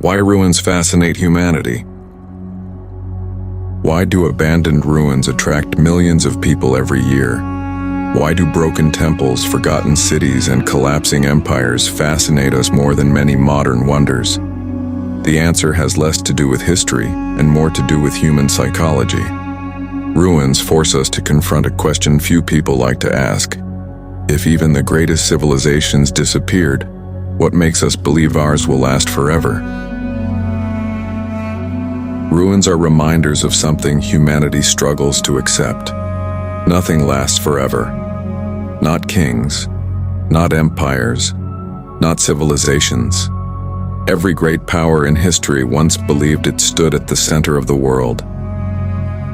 Why ruins fascinate humanity? Why do abandoned ruins attract millions of people every year? Why do broken temples, forgotten cities, and collapsing empires fascinate us more than many modern wonders? The answer has less to do with history and more to do with human psychology. Ruins force us to confront a question few people like to ask. If even the greatest civilizations disappeared, what makes us believe ours will last forever? Ruins are reminders of something humanity struggles to accept. Nothing lasts forever. Not kings, not empires, not civilizations. Every great power in history once believed it stood at the center of the world.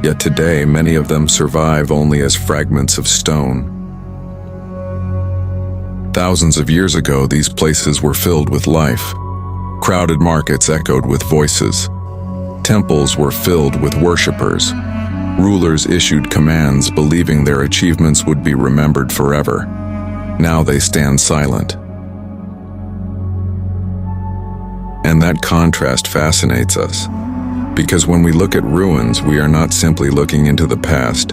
Yet today, many of them survive only as fragments of stone. Thousands of years ago, these places were filled with life. Crowded markets echoed with voices. Temples were filled with worshippers. Rulers issued commands believing their achievements would be remembered forever. Now they stand silent. And that contrast fascinates us. Because when we look at ruins, we are not simply looking into the past.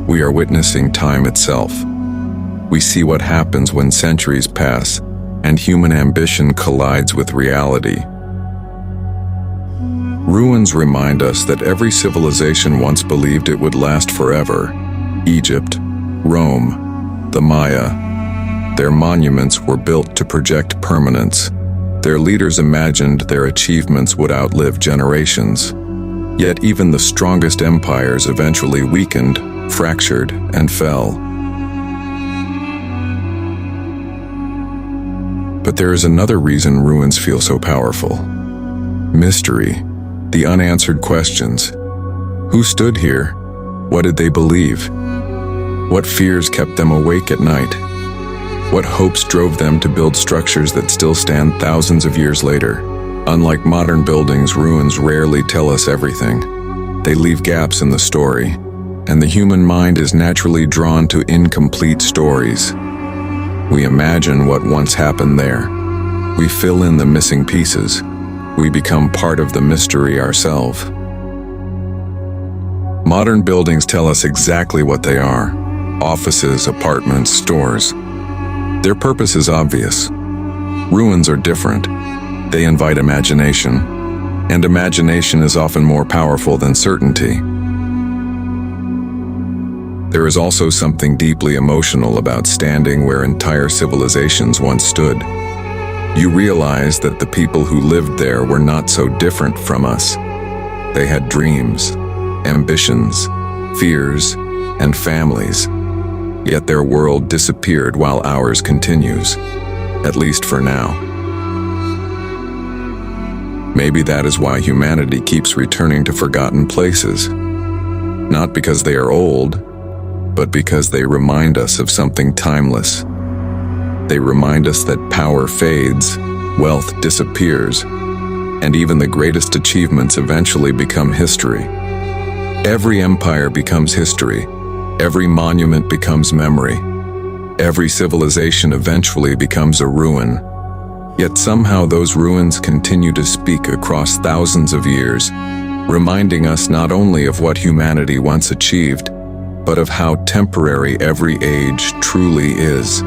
We are witnessing time itself. We see what happens when centuries pass and human ambition collides with reality. Ruins remind us that every civilization once believed it would last forever. Egypt, Rome, the Maya. Their monuments were built to project permanence. Their leaders imagined their achievements would outlive generations. Yet even the strongest empires eventually weakened, fractured, and fell. But there is another reason ruins feel so powerful. Mystery. The unanswered questions. Who stood here? What did they believe? What fears kept them awake at night? What hopes drove them to build structures that still stand thousands of years later? Unlike modern buildings, ruins rarely tell us everything. They leave gaps in the story, and the human mind is naturally drawn to incomplete stories. We imagine what once happened there. We fill in the missing pieces. We become part of the mystery ourselves. Modern buildings tell us exactly what they are: offices, apartments, stores. Their purpose is obvious. Ruins are different. They invite imagination, and imagination is often more powerful than certainty. There is also something deeply emotional about standing where entire civilizations once stood. You realize that the people who lived there were not so different from us. They had dreams, ambitions, fears, and families. Yet their world disappeared while ours continues, at least for now. Maybe that is why humanity keeps returning to forgotten places. Not because they are old, but because they remind us of something timeless. They remind us that power fades, wealth disappears, and even the greatest achievements eventually become history. Every empire becomes history. Every monument becomes memory. Every civilization eventually becomes a ruin. Yet somehow those ruins continue to speak across thousands of years, reminding us not only of what humanity once achieved, but of how temporary every age truly is.